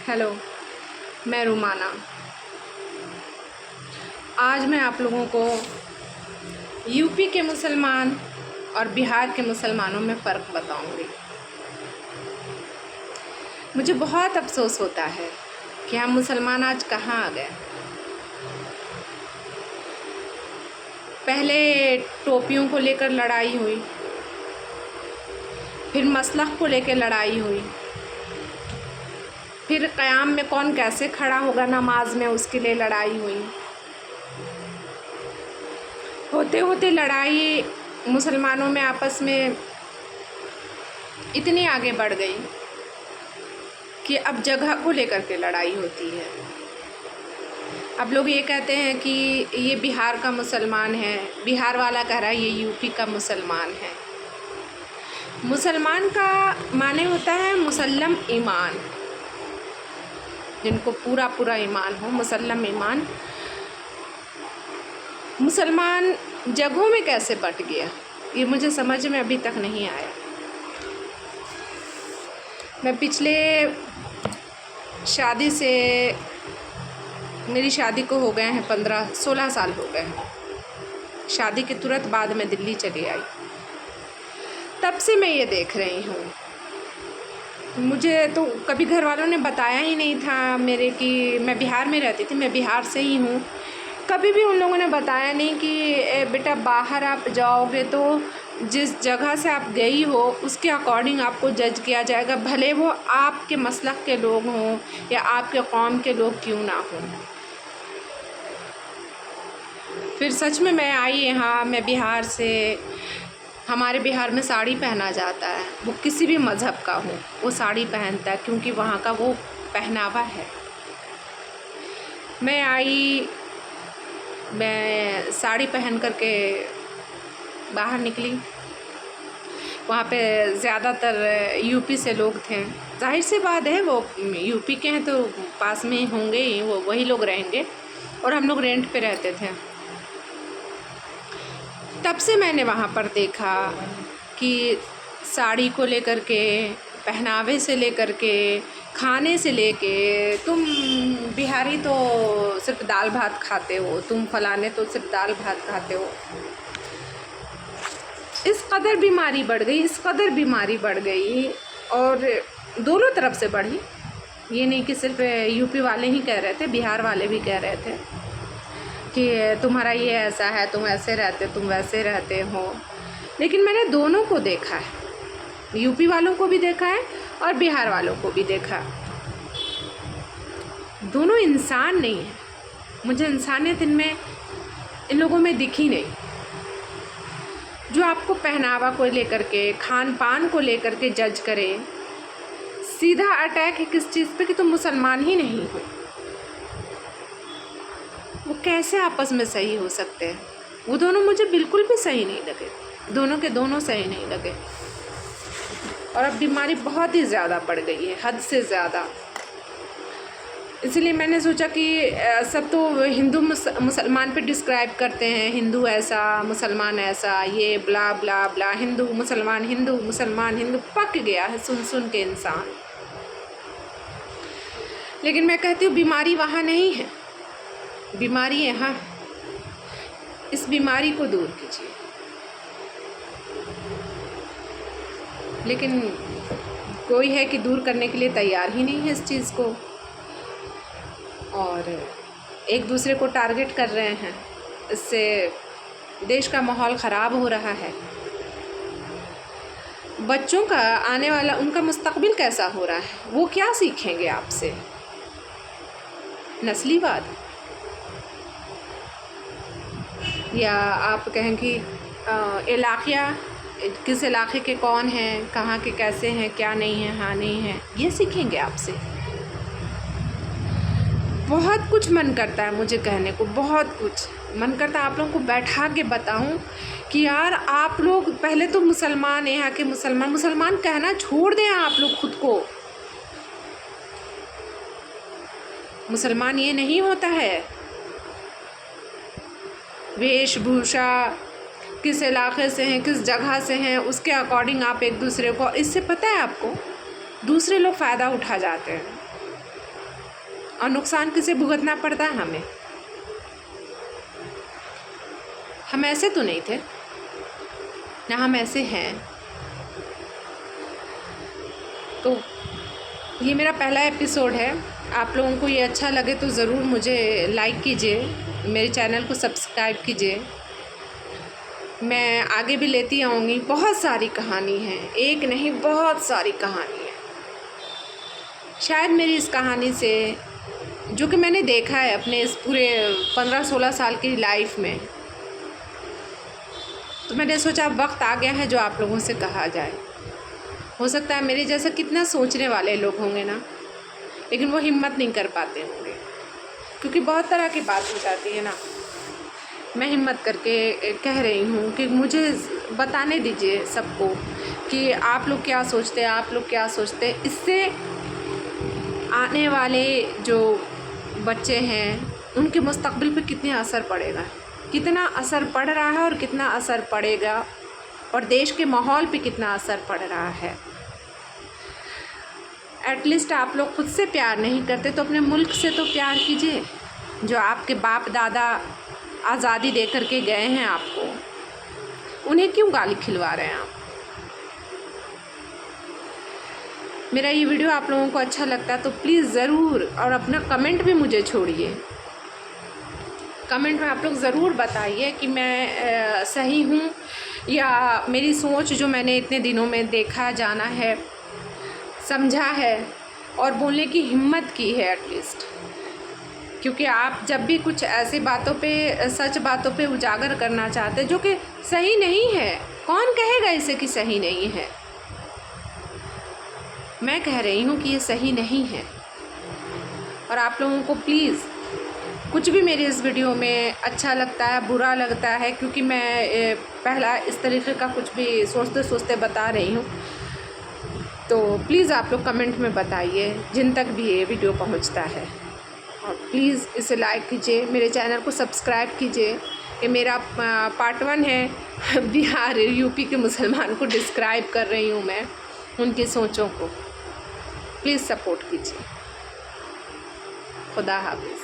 Hello, मैं रुमाना। आज मैं आप लोगों को यूपी के मुसलमान और बिहार के मुसलमानों में फ़र्क बताऊंगी। मुझे बहुत अफसोस होता है कि हम मुसलमान आज कहाँ आ गए। पहले टोपियों को लेकर लड़ाई हुई, फिर मसलक को लेकर लड़ाई हुई, फिर क़याम में कौन कैसे खड़ा होगा नमाज में उसके लिए लड़ाई हुई। होते होते लड़ाई मुसलमानों में आपस में इतनी आगे बढ़ गई कि अब जगह को लेकर के लड़ाई होती है। अब लोग ये कहते हैं कि ये बिहार का मुसलमान है, बिहार वाला कह रहा है ये यूपी का मुसलमान है। मुसलमान का माने होता है मुसल्लम ईमान, जिनको पूरा पूरा ईमान हो, मुसल्लम ईमान। मुसलमान जगहों में कैसे बट गया ये मुझे समझ में अभी तक नहीं आया। मैं पिछले शादी से, मेरी शादी को हो गए हैं 15-16 साल हो गए हैं। शादी के तुरंत बाद मैं दिल्ली चली आई, तब से मैं ये देख रही हूँ। मुझे तो कभी घर वालों ने बताया ही नहीं था मेरे कि मैं बिहार में रहती थी, मैं बिहार से ही हूँ। कभी भी उन लोगों ने बताया नहीं कि बेटा बाहर आप जाओगे तो जिस जगह से आप गई हो उसके अकॉर्डिंग आपको जज किया जाएगा, भले वो आपके मसलक के लोग हों या आपके कौम के लोग क्यों ना हों। फिर सच में मैं आई यहाँ, मैं बिहार से। हमारे बिहार में साड़ी पहना जाता है, वो किसी भी मज़हब का हो वो साड़ी पहनता है, क्योंकि वहाँ का वो पहनावा है। मैं आई, मैं साड़ी पहन कर के बाहर निकली। वहाँ पे ज़्यादातर यूपी से लोग थे। जाहिर सी बात है, वो यूपी के हैं तो पास में ही होंगे ही, वो वही लोग रहेंगे। और हम लोग रेंट पे रहते थे। तब से मैंने वहाँ पर देखा कि साड़ी को लेकर के, पहनावे से लेकर के, खाने से लेके, तुम बिहारी तो सिर्फ दाल भात खाते हो, तुम फलाने तो सिर्फ दाल भात खाते हो। इस कदर बीमारी बढ़ गई, इस कदर बीमारी बढ़ गई, और दोनों तरफ से बढ़ी। ये नहीं कि सिर्फ यूपी वाले ही कह रहे थे, बिहार वाले भी कह रहे थे कि तुम्हारा ये ऐसा है, तुम ऐसे रहते, तुम वैसे रहते हो। लेकिन मैंने दोनों को देखा है, यूपी वालों को भी देखा है और बिहार वालों को भी देखा। दोनों इंसान नहीं है। मुझे इंसानियत इनमें, इन लोगों में दिखी नहीं। जो आपको पहनावा को लेकर के, खान पान को लेकर के जज करे, सीधा अटैक है किस चीज़ पे कि तुम मुसलमान ही नहीं हो। वो कैसे आपस में सही हो सकते हैं? वो दोनों मुझे बिल्कुल भी सही नहीं लगे, दोनों के दोनों सही नहीं लगे। और अब बीमारी बहुत ही ज़्यादा बढ़ गई है, हद से ज़्यादा। इसलिए मैंने सोचा कि सब तो हिंदू मुसलमान पे डिस्क्राइब करते हैं, हिंदू ऐसा, मुसलमान ऐसा, ये ब्ला ब्ला ब्ला, हिंदू मुसलमान, हिंदू मुसलमान, हिंदू पक गया है सुन सुन के इंसान। लेकिन मैं कहती हूँ बीमारी वहाँ नहीं है, बीमारी यहाँ है। इस बीमारी को दूर कीजिए। लेकिन कोई है कि दूर करने के लिए तैयार ही नहीं है इस चीज़ को, और एक दूसरे को टारगेट कर रहे हैं। इससे देश का माहौल ख़राब हो रहा है। बच्चों का आने वाला, उनका मुस्तकबिल कैसा हो रहा है, वो क्या सीखेंगे आपसे? नस्लीवाद, या आप कहें कि इलाक़िया, किस इलाक़े के कौन हैं, कहाँ के कैसे हैं, क्या नहीं है, हाँ नहीं है, ये सीखेंगे आपसे। बहुत कुछ मन करता है मुझे कहने को, बहुत कुछ मन करता है आप लोगों को बैठा के बताऊं कि यार आप लोग पहले तो मुसलमान, यहाँ के मुसलमान, मुसलमान कहना छोड़ दें आप लोग खुद को। मुसलमान ये नहीं होता है। वेशभूषा, किस इलाक़े से हैं, किस जगह से हैं, उसके अकॉर्डिंग आप एक दूसरे को, इससे पता है आपको दूसरे लोग फ़ायदा उठा जाते हैं। और नुकसान किसे भुगतना पड़ता है? हमें। हम ऐसे तो नहीं थे ना, हम ऐसे हैं। तो ये मेरा पहला एपिसोड है। आप लोगों को ये अच्छा लगे तो ज़रूर मुझे लाइक कीजिए, मेरे चैनल को सब्सक्राइब कीजिए। मैं आगे भी लेती आऊँगी। बहुत सारी कहानी है, एक नहीं बहुत सारी कहानी है। शायद मेरी इस कहानी से, जो कि मैंने देखा है अपने इस पूरे 15-16 साल की लाइफ में, तो मैंने सोचा वक्त आ गया है जो आप लोगों से कहा जाए। हो सकता है मेरे जैसा कितना सोचने वाले लोग होंगे ना, लेकिन वो हिम्मत नहीं कर पाते होंगे, क्योंकि बहुत तरह की बात हो जाती है ना। मैं हिम्मत करके कह रही हूँ कि मुझे बताने दीजिए सबको कि आप लोग क्या सोचते हैं, आप लोग क्या सोचते हैं। इससे आने वाले जो बच्चे हैं उनके मुस्तकबिल पे कितना असर पड़ेगा, कितना असर पड़ रहा है और कितना असर पड़ेगा, और देश के माहौल पे कितना असर पड़ रहा है। एटलीस्ट आप लोग खुद से प्यार नहीं करते तो अपने मुल्क से तो प्यार कीजिए, जो आपके बाप दादा आज़ादी दे कर के गए हैं आपको। उन्हें क्यों गाली खिलवा रहे हैं आप? मेरा ये वीडियो आप लोगों को अच्छा लगता है तो प्लीज़ ज़रूर, और अपना कमेंट भी मुझे छोड़िए। कमेंट में आप लोग ज़रूर बताइए कि मैं सही हूँ या मेरी सोच जो मैंने इतने दिनों में देखा, जाना है, समझा है और बोलने की हिम्मत की है एटलीस्ट। क्योंकि आप जब भी कुछ ऐसी बातों पे, सच बातों पे उजागर करना चाहते हैं जो कि सही नहीं है, कौन कहेगा इसे कि सही नहीं है? मैं कह रही हूँ कि ये सही नहीं है। और आप लोगों को प्लीज़ कुछ भी मेरे इस वीडियो में अच्छा लगता है, बुरा लगता है, क्योंकि मैं पहला इस तरीके का कुछ भी सोचते सोचते बता रही हूँ, तो प्लीज़ आप लोग कमेंट में बताइए जिन तक भी ये वीडियो पहुँचता है। और प्लीज़ इसे लाइक कीजिए, मेरे चैनल को सब्सक्राइब कीजिए। ये मेरा पार्ट 1 है। बिहार यूपी के मुसलमान को डिस्क्राइब कर रही हूँ मैं, उनकी सोचों को। प्लीज़ सपोर्ट कीजिए। खुदा हाफिज़।